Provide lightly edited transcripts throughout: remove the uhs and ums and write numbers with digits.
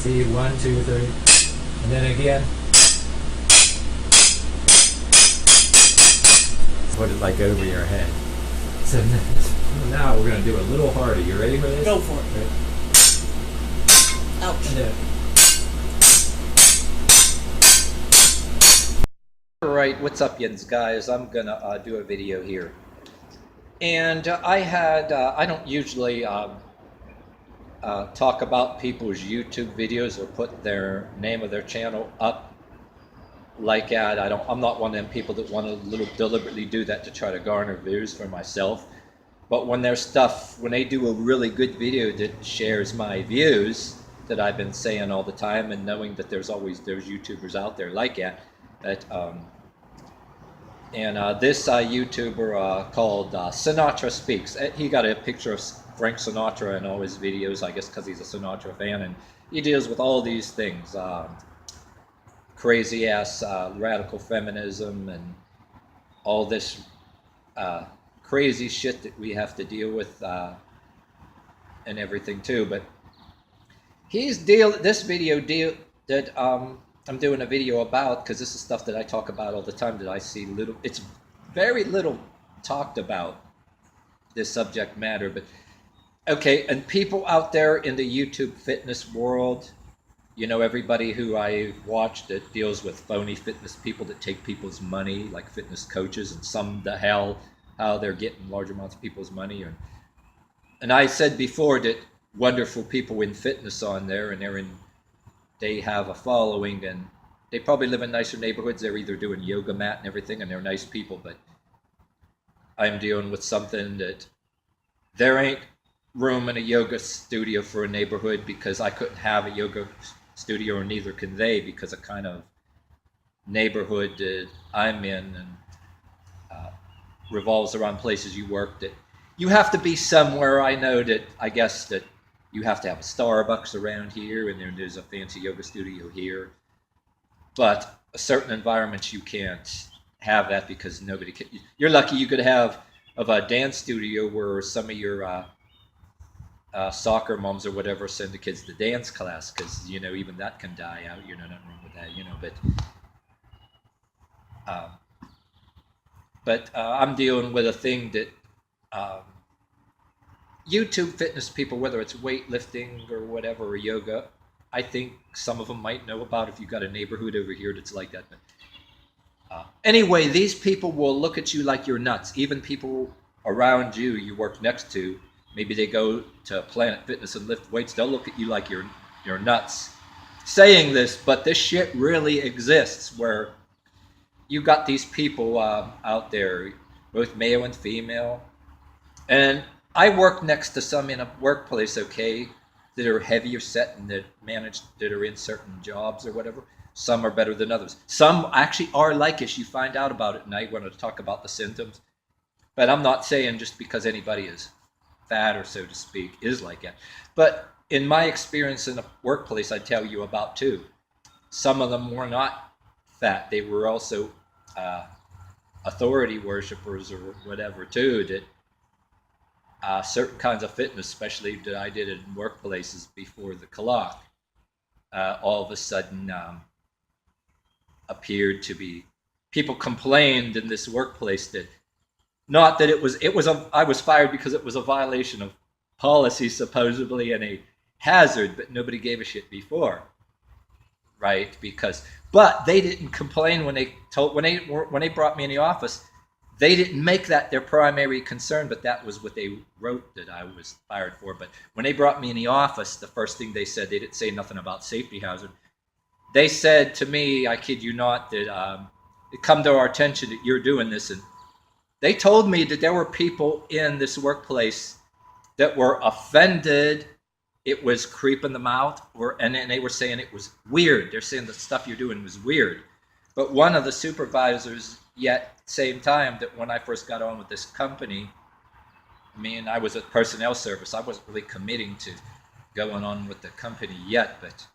See, 1, 2, 3, and then again. Put it like over your head. So now we're going to do a little harder. You ready for this? Go for it. Ouch. And then, Alright, what's up, yins guys? I'm gonna do a video here. And I don't usually talk about people's YouTube videos or put their name of their channel up like that. I'm not one of them people that want to deliberately do that to try to garner views for myself. But when when they do a really good video that shares my views that I've been saying all the time, and knowing that there's YouTubers out there like that, this YouTuber called Sinatra Speaks. He got a picture of Frank Sinatra in all his videos, I guess because he's a Sinatra fan, and he deals with all these things, crazy ass radical feminism and all this crazy shit that we have to deal with and everything too. But this video that I'm doing a video about, because this is stuff that I talk about all the time, that I see it's very little talked about, this subject matter. But okay, and people out there in the YouTube fitness world, you know, everybody who I watched that deals with phony fitness people that take people's money, like fitness coaches, and how they're getting large amounts of people's money. And I said before that wonderful people in fitness on there, and they have a following, and they probably live in nicer neighborhoods. They're either doing yoga mat and everything, and they're nice people. But I'm dealing with something that there ain't room in a yoga studio for a neighborhood, because I couldn't have a yoga studio, or neither can they, because of kind of neighborhood that I'm in, and revolves around places you work, that you have to be somewhere. I guess that you have to have a Starbucks around here, and then there's a fancy yoga studio here. But certain environments you can't have that, because nobody can. You're lucky you could have a dance studio where some of your soccer moms or whatever send the kids to dance class, because even that can die out. Nothing wrong with that. But I'm dealing with a thing that YouTube fitness people, whether it's weightlifting or whatever, or yoga, I think some of them might know about if you've got a neighborhood over here that's like that. But anyway, these people will look at you like you're nuts. Even people around you work next to, maybe they go to Planet Fitness and lift weights, they'll look at you like you're nuts saying this. But this shit really exists, where you got these people out there, both male and female. And I work next to some in a workplace, okay, that are heavier set and that are in certain jobs or whatever. Some are better than others. Some actually are like us. You find out about it, and I want to talk about the symptoms. But I'm not saying just because anybody is fat, or so to speak, is like that. But in my experience in a workplace, I tell you about too. Some of them were not fat. They were also authority worshippers or whatever too, that certain kinds of fitness, especially that I did in workplaces before the clock, all of a sudden appeared to be. People complained in this workplace that, not that I was fired because it was a violation of policy supposedly and a hazard, but nobody gave a shit before, right? But they didn't complain when they brought me in the office. They didn't make that their primary concern, but that was what they wrote that I was fired for. But when they brought me in the office, the first thing they said, they didn't say nothing about safety hazard. They said to me, I kid you not, that it come to our attention that you're doing this. And they told me that there were people in this workplace that were offended. It was creeping them out, and they were saying it was weird. They're saying the stuff you're doing was weird. But one of the supervisors, yet same time, that when I first got on with this company, I was at personnel service. I wasn't really committing to going on with the company yet, but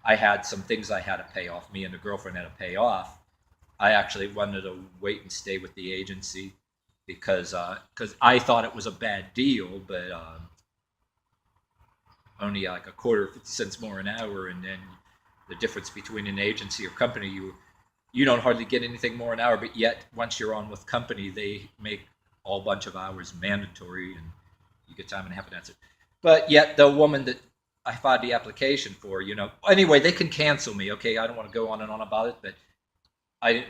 I had some things I had to pay off. Me and the girlfriend had to pay off. I actually wanted to wait and stay with the agency because I thought it was a bad deal, but only like a quarter, 50 cents more an hour, and then the difference between an agency or company, you don't hardly get anything more an hour, but yet once you're on with company, they make a whole bunch of hours mandatory, and you get time and a half, and that's it. But yet the woman that I filed the application for, anyway, they can cancel me. Okay, I don't want to go on and on about it, but I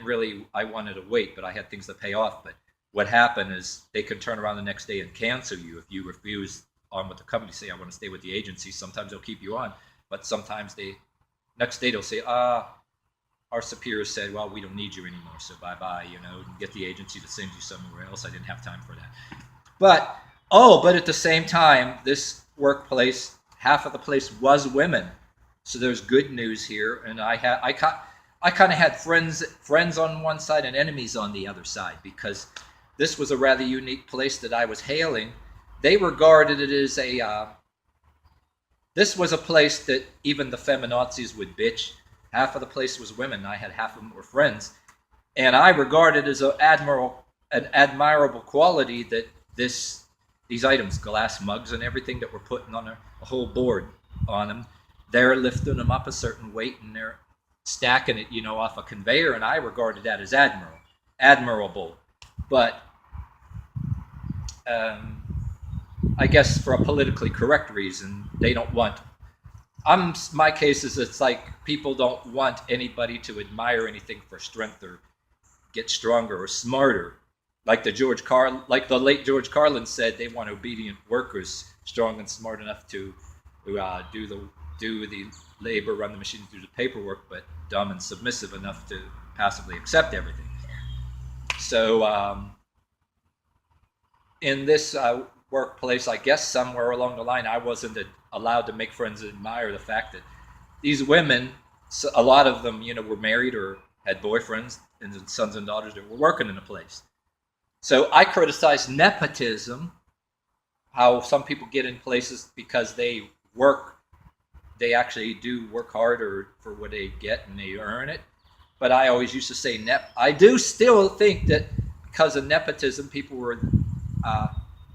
wanted to wait, but I had things to pay off. But what happened is they can turn around the next day and cancel you if you refuse on with the company, say, I want to stay with the agency. Sometimes they'll keep you on, but sometimes next day they'll say, our superior said, well, we don't need you anymore, so bye-bye, and get the agency to send you somewhere else. I didn't have time for that. But at the same time, this workplace, half of the place was women. So there's good news here. And I kind of had friends on one side and enemies on the other side, because this was a rather unique place that I was hailing. They regarded it as this was a place that even the feminazis would bitch. Half of the place was women. I had half of them were friends. And I regarded it as an admirable quality that these items, glass mugs and everything that were putting on a whole board on them, they're lifting them up a certain weight and they're stacking it, off a conveyor, and I regarded that as admirable. But I guess for a politically correct reason, they don't want. My case is it's like people don't want anybody to admire anything for strength or get stronger or smarter. Like the late George Carlin said, they want obedient workers, strong and smart enough to do the labor, run the machines, do the paperwork, but dumb and submissive enough to passively accept everything. So in this workplace, I guess somewhere along the line, I wasn't allowed to make friends and admire the fact that these women, a lot of them, were married or had boyfriends and sons and daughters that were working in the place. So I criticized nepotism, how some people get in places because they actually do work harder for what they get and they earn it. But I always used to say I do still think that because of nepotism, people were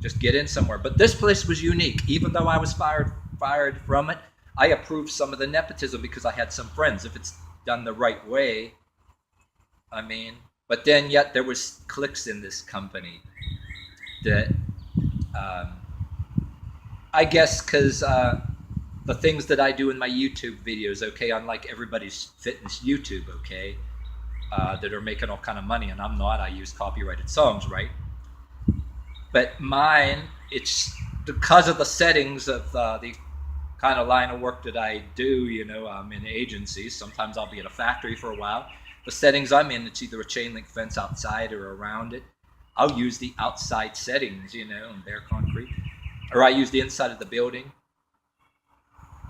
just get in somewhere. But this place was unique. Even though I was fired from it, I approved some of the nepotism because I had some friends. If it's done the right way, but then yet there was cliques in this company that I guess because the things that I do in my YouTube videos, okay, unlike everybody's fitness YouTube, okay, that are making all kind of money, and I'm not. I use copyrighted songs, right? But mine, it's because of the settings of the kind of line of work that I do. I'm in agencies. Sometimes I'll be at a factory for a while. The settings I'm in, it's either a chain link fence outside or around it. I'll use the outside settings, in bare concrete, or I use the inside of the building.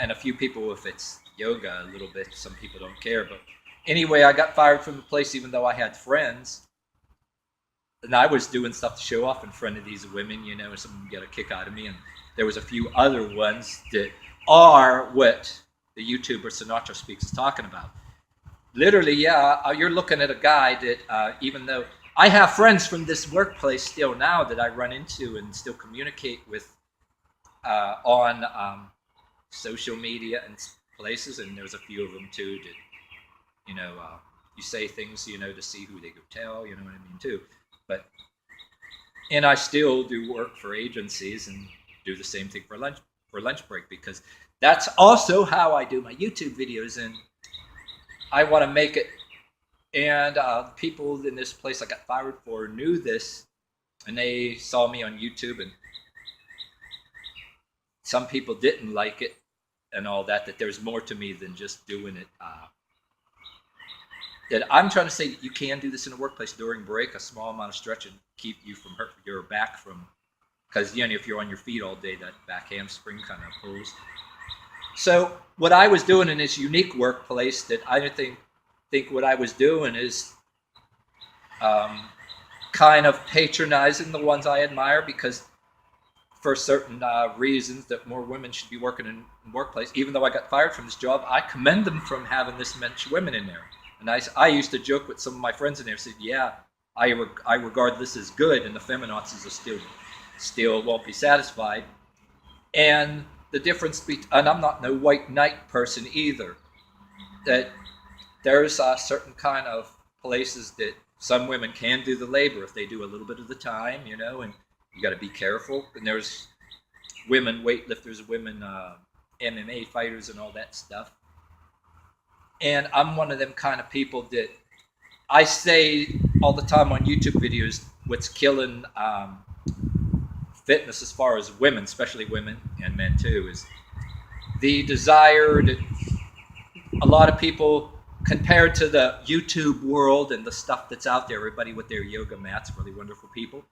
And a few people, if it's yoga, a little bit, some people don't care. But anyway, I got fired from the place even though I had friends. And I was doing stuff to show off in front of these women, some of them get a kick out of me. And there was a few other ones that are what the YouTuber Sinatra Speaks is talking about. Literally, yeah, you're looking at a guy that even though I have friends from this workplace still now that I run into and still communicate with on social media and places, and there's a few of them too that, you say things, to see who they go tell, you know what I mean too. And I still do work for agencies and do the same thing for lunch break, because that's also how I do my YouTube videos, and I want to make it. And people in this place I got fired for knew this, and they saw me on YouTube, and some people didn't like it and all that there's more to me than just doing it. That I'm trying to say that you can do this in a workplace during break, a small amount of stretching, keep you from hurt your back from, because if you're on your feet all day, that back hamstring kind of pulls. So what I was doing in this unique workplace, that I didn't think what I was doing is kind of patronizing the ones I admire, because for certain reasons that more women should be working in workplace. Even though I got fired from this job, I commend them from having this much women in there. And I used to joke with some of my friends in there, said, yeah, I regard this as good, and the feminazis are still won't be satisfied. And the difference between, and I'm not no white knight person either, that there's certain kind of places that some women can do the labor if they do a little bit of the time, you know, and you got to be careful. And there's women weightlifters, women MMA fighters, and all that stuff. And I'm one of them kind of people that I say all the time on YouTube videos, what's killing fitness as far as women, especially women and men too, is the desire that a lot of people, compared to the YouTube world and the stuff that's out there, everybody with their yoga mats, really wonderful people.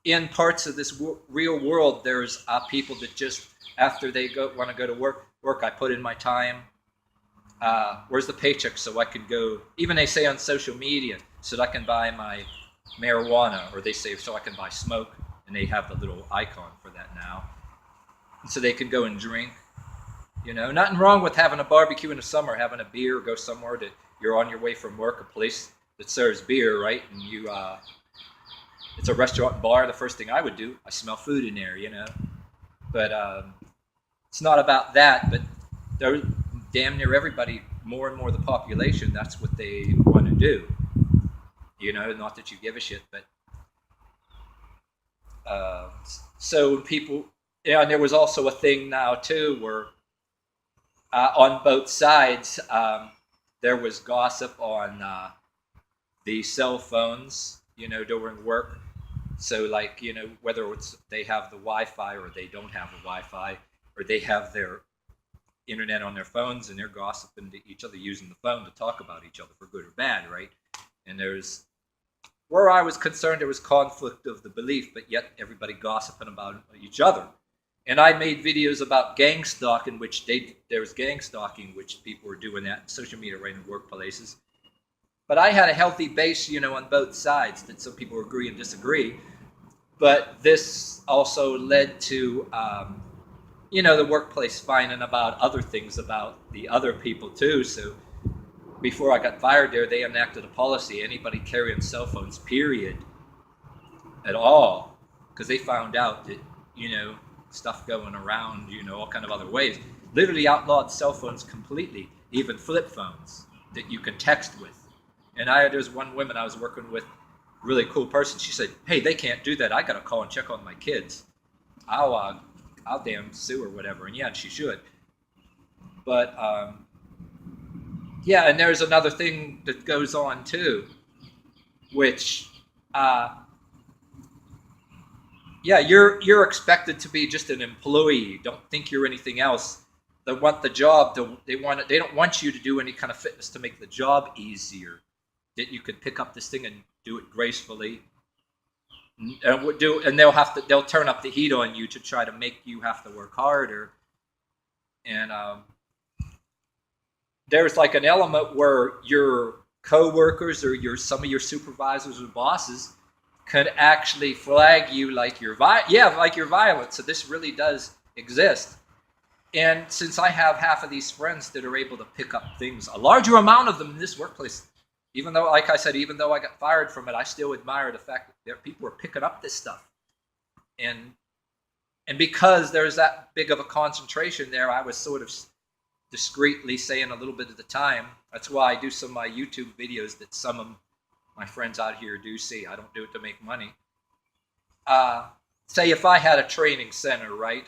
In parts of this real world, there's people that just, after they want to go to work, I put in my time. Where's the paycheck so I can go, even they say on social media, so that I can buy my marijuana, or they say so I can buy smoke, and they have the little icon for that now. And so they can go and drink. You know, nothing wrong with having a barbecue in the summer, having a beer, go somewhere that you're on your way from work, a place that serves beer, right? And you, it's a restaurant and bar. The first thing I would do, I smell food in there, you know. But it's not about that. But there, damn near everybody, more and more the population, that's what they want to do. You know, not that you give a shit, but so people, yeah. And there was also a thing now too where on both sides there was gossip on the cell phones, you know, during work. So like, you know, whether it's they have the Wi-Fi or they don't have the Wi-Fi, or they have their internet on their phones and they're gossiping to each other using the phone to talk about each other for good or bad, right? And there's, where I was concerned, there was conflict of the belief, but yet everybody gossiping about each other. And I made videos about gang stalking, which there was gang stalking, which people were doing that in social media, right, in workplaces. But I had a healthy base, you know, on both sides, that some people agree and disagree. But this also led to, you know, the workplace finding about other things about the other people too. So before I got fired there, they enacted a policy: anybody carrying cell phones, period, at all, because they found out that, you know, stuff going around, you know, all kind of other ways. Literally outlawed cell phones completely, even flip phones that you can text with. And there's one woman I was working with, really cool person. She said, "Hey, they can't do that. I got to call and check on my kids. I'll damn sue or whatever." And yeah, and she should. But yeah, and there's another thing that goes on too, which yeah, you're expected to be just an employee. Don't think you're anything else. They want the job. They don't want you to do any kind of fitness to make the job easier. That you could pick up this thing and do it gracefully, and they'll turn up the heat on you to try to make you have to work harder. And there's like an element where your coworkers or some of your supervisors or bosses could actually flag you like you're violent. So this really does exist. And since I have half of these friends that are able to pick up things, a larger amount of them in this workplace, even though, like I said, even though I got fired from it, I still admire the fact that people are picking up this stuff. And because there's that big of a concentration there, I was sort of discreetly saying a little bit at the time. That's why I do some of my YouTube videos that some of my friends out here do see. I don't do it to make money. Say if I had a training center, right?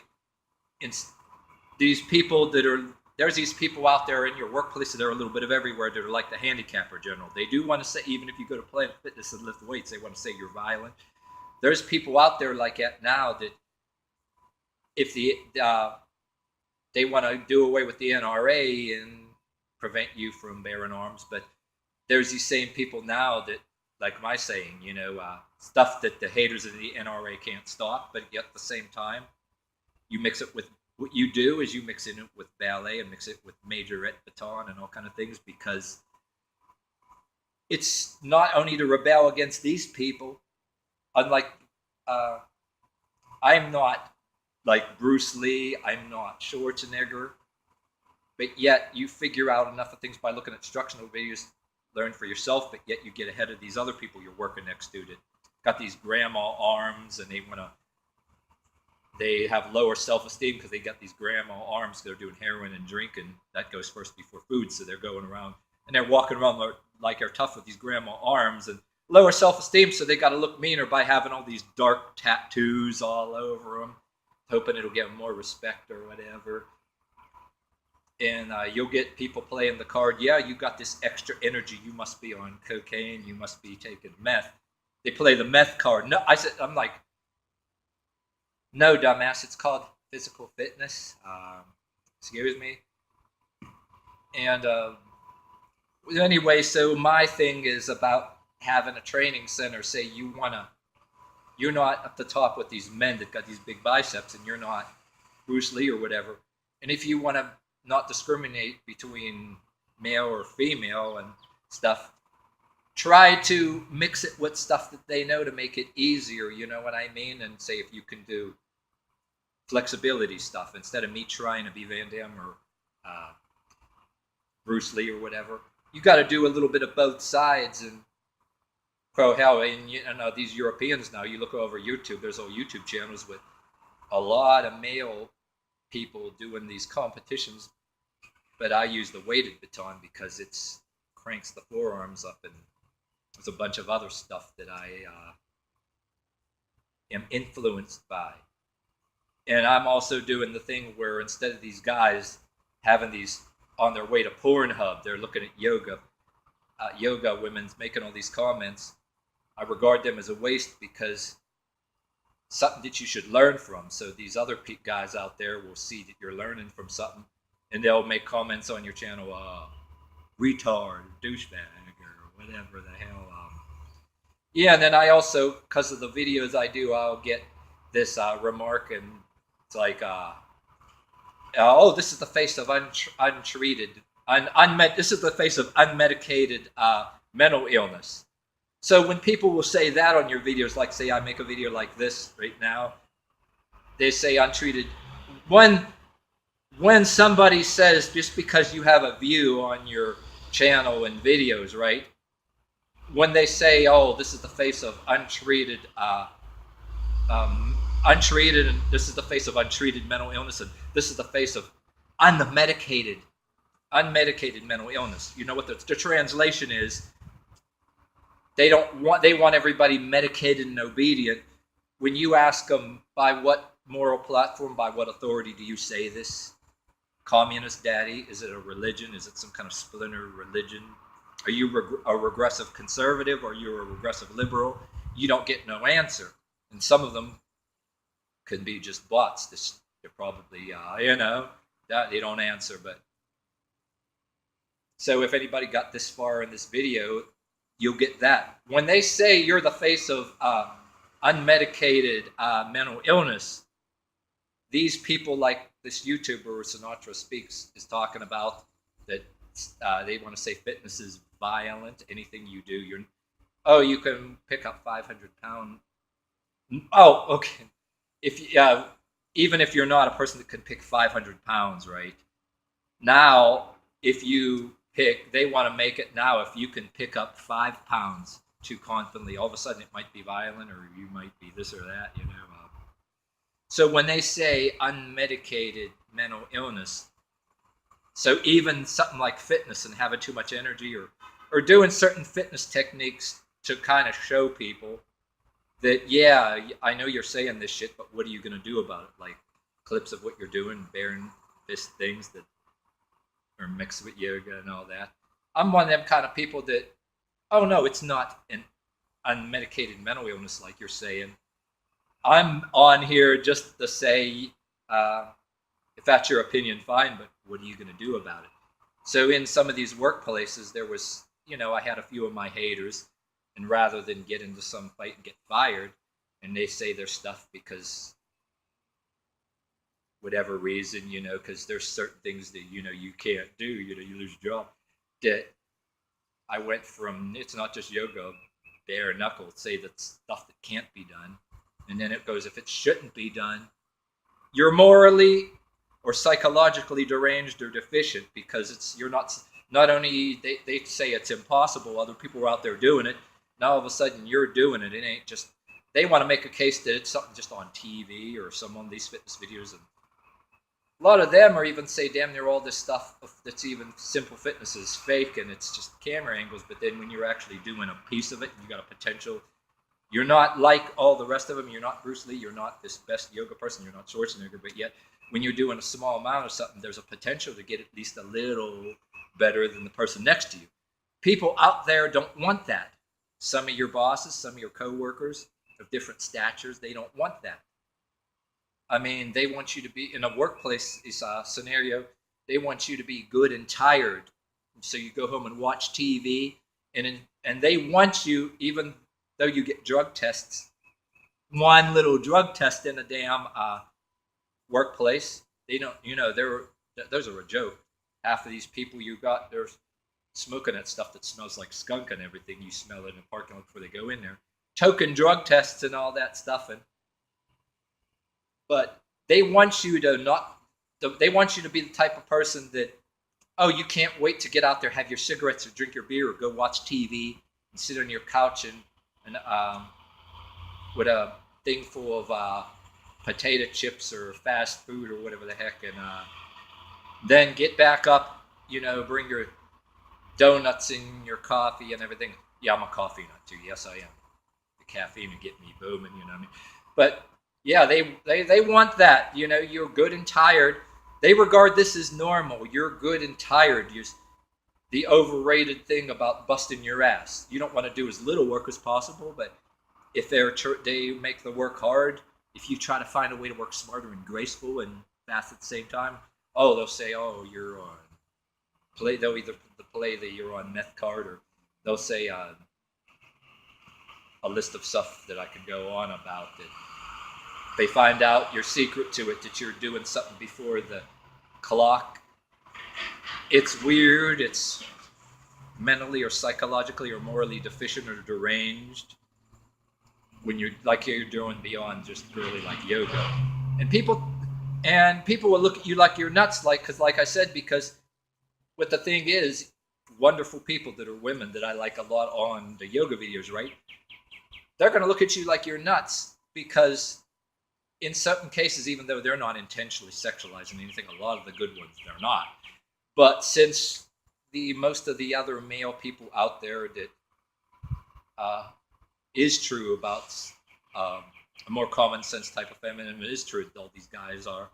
These people there's these people out there in your workplace that are a little bit of everywhere that are like the handicapper general. They do want to say, even if you go to Planet Fitness and lift weights, they want to say you're violent. There's people out there like that now that if they want to do away with the NRA and prevent you from bearing arms, but there's these same people now that, like my saying, you know, stuff that the haters of the NRA can't stop, but yet at the same time, you mix it with, what you do is you mix it with ballet and mix it with majorette baton and all kind of things, because it's not only to rebel against these people. Unlike, I'm not like Bruce Lee, I'm not Schwarzenegger, but yet you figure out enough of things by looking at instructional videos, learn for yourself, but yet you get ahead of these other people you're working next to that got these grandma arms and they want to they have lower self-esteem because they got these grandma arms. They're doing heroin and drinking. That goes first before food. So they're going around and they're walking around like they're tough with these grandma arms and lower self-esteem. So they got to look meaner by having all these dark tattoos all over them, hoping it'll get more respect or whatever. And you'll get people playing the card. Yeah, you got this extra energy. You must be on cocaine. You must be taking meth. They play the meth card. No, I'm like, no, dumbass. It's called physical fitness. Excuse me. And anyway, so my thing is about having a training center. Say you're not at the top with these men that got these big biceps, and you're not Bruce Lee or whatever. And if you want to not discriminate between male or female and stuff, try to mix it with stuff that they know to make it easier. You know what I mean? And say if you can do flexibility stuff instead of me trying to be Van Damme or Bruce Lee or whatever. You got to do a little bit of both sides. And pro hell, and you know these Europeans now. You look over YouTube. There's all YouTube channels with a lot of male people doing these competitions. But I use the weighted baton because it's cranks the forearms up, and there's a bunch of other stuff that I am influenced by. And I'm also doing the thing where instead of these guys having these on their way to Pornhub, they're looking at yoga women's making all these comments. I regard them as a waste because something that you should learn from. So these other guys out there will see that you're learning from something, and they'll make comments on your channel, retard, douchebag, or whatever the hell. Yeah, and then I also, because of the videos I do, I'll get this remark, and it's like, oh, this is the face of untreated, this is the face of unmedicated mental illness. So when people will say that on your videos, like say I make a video like this right now, they say untreated. When somebody says, just because you have a view on your channel and videos, right? When they say, oh, this is the face of untreated, untreated, and this is the face of untreated mental illness, and this is the face of unmedicated mental illness. You know what the translation is? They want everybody medicated and obedient. When you ask them, by what moral platform, by what authority do you say this? Communist daddy? Is it a religion? Is it some kind of splinter religion? Are you a regressive conservative? Or are you a regressive liberal? You don't get no answer. And some of them can be just bots. They're probably, that they don't answer. But so if anybody got this far in this video, you'll get that. When they say you're the face of unmedicated mental illness, these people, like this YouTuber Sinatra Speaks is talking about, that they want to say fitness is violent. Anything you do, you can pick up 500 pounds. Oh, okay. Even if you're not a person that can pick 500 pounds, right? Now, if you they want to make it now, if you can pick up 5 pounds too confidently, all of a sudden it might be violent, or you might be this or that, So when they say unmedicated mental illness, so even something like fitness and having too much energy, or doing certain fitness techniques to kind of show people that, yeah, I know you're saying this shit, but what are you going to do about it? Like clips of what you're doing, bearing fist things that are mixed with yoga and all that. I'm one of them kind of people that, oh no, it's not an unmedicated mental illness like you're saying. I'm on here just to say, if that's your opinion, fine, but what are you going to do about it? So in some of these workplaces, there was, I had a few of my haters, and rather than get into some fight and get fired, and they say their stuff because whatever reason, because there's certain things that, you can't do, you lose your job. That I went from, it's not just yoga, bare knuckle, say that stuff that can't be done. And then it goes, if it shouldn't be done, you're morally or psychologically deranged or deficient, because you're not only, they say it's impossible, other people are out there doing it. Now all of a sudden you're doing it. It ain't just they want to make a case that it's something just on TV or some of these fitness videos. And a lot of them are even say damn near all this stuff that's even simple fitness is fake and it's just camera angles. But then when you're actually doing a piece of it, you got a potential. You're not like all the rest of them. You're not Bruce Lee. You're not this best yoga person. You're not Schwarzenegger. But yet, when you're doing a small amount of something, there's a potential to get at least a little better than the person next to you. People out there don't want that. Some of your bosses, some of your coworkers of different statures, they don't want that. I mean, they want you to be in a workplace scenario. They want you to be good and tired, so you go home and watch TV, and they want you, even though you get drug tests, one little drug test in a damn workplace. They don't, those are a joke. Half of these people you got, they're smoking that stuff that smells like skunk and everything. You smell it in the parking lot before they go in there. Token drug tests and all that stuff. But they want you to they want you to be the type of person that, oh, you can't wait to get out there, have your cigarettes or drink your beer or go watch TV and sit on your couch and with a thing full of potato chips or fast food or whatever the heck, and then get back up, bring your donuts and your coffee and everything. Yeah, I'm a coffee nut too. Yes, I am. The caffeine will get me booming, you know what I mean? But yeah, they want that. You're good and tired. They regard this as normal. You're good and tired. The overrated thing about busting your ass. You don't want to do as little work as possible, but if they make the work hard, if you try to find a way to work smarter and graceful and fast at the same time, they'll say, you're on play. They'll either play that you're on meth card, or they'll say a list of stuff that I could go on about that. They find out your secret to it, that you're doing something before the clock. It's weird. It's mentally or psychologically or morally deficient or deranged when you're doing beyond just really like yoga. And people will look at you like you're nuts, because like I said, because what the thing is, wonderful people that are women that I like a lot on the yoga videos, right? They're going to look at you like you're nuts, because in certain cases, even though they're not intentionally sexualizing anything, a lot of the good ones, they're not. But since most of the other male people out there that is true about a more common sense type of feminism, it is true that all these guys are.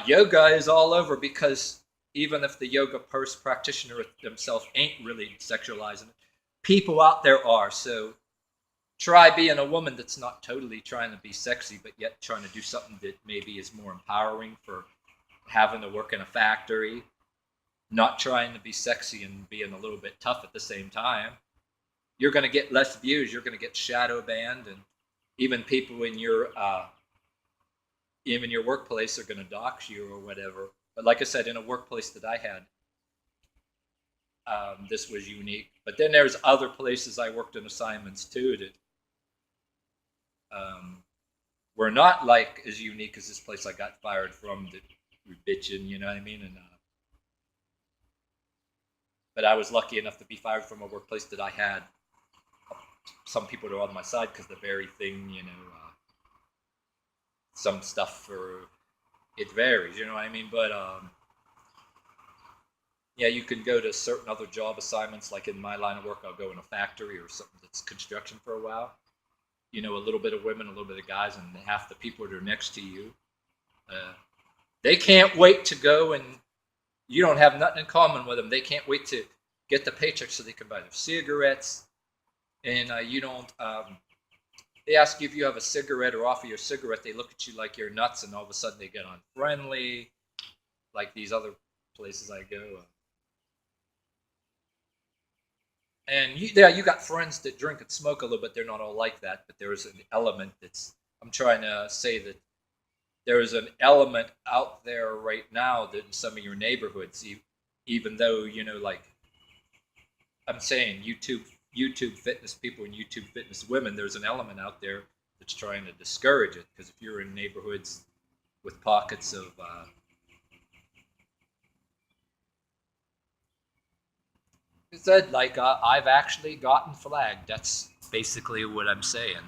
Yoga is all over, because even if the yoga practitioner themselves ain't really sexualizing it, people out there are. So try being a woman that's not totally trying to be sexy, but yet trying to do something that maybe is more empowering for having to work in a factory, not trying to be sexy and being a little bit tough at the same time. You're going to get less views. You're going to get shadow banned, and even people in your workplace are going to dox you or whatever. But like I said, in a workplace that I had, this was unique. But then there's other places I worked in assignments too that were not like as unique as this place I got fired from, that were bitching, you know what I mean? And but I was lucky enough to be fired from a workplace that I had some people that are on my side, because the very thing, some stuff it varies, you know what I mean? But yeah, you can go to certain other job assignments. Like in my line of work, I'll go in a factory or something that's construction for a while. A little bit of women, a little bit of guys, and half the people that are next to you, they can't wait to go, and you don't have nothing in common with them. They can't wait to get the paycheck so they can buy their cigarettes. And you don't, they ask you if you have a cigarette or offer you a cigarette. They look at you like you're nuts, and all of a sudden they get unfriendly, like these other places I go. And you got friends that drink and smoke a little bit. They're not all like that, but there's an element I'm trying to say that there's an element out there right now that in some of your neighborhoods, even though, like I'm saying, YouTube fitness people and YouTube fitness women, there's an element out there that's trying to discourage it. Because if you're in neighborhoods with pockets of said, like I've actually gotten flagged. That's basically what I'm saying.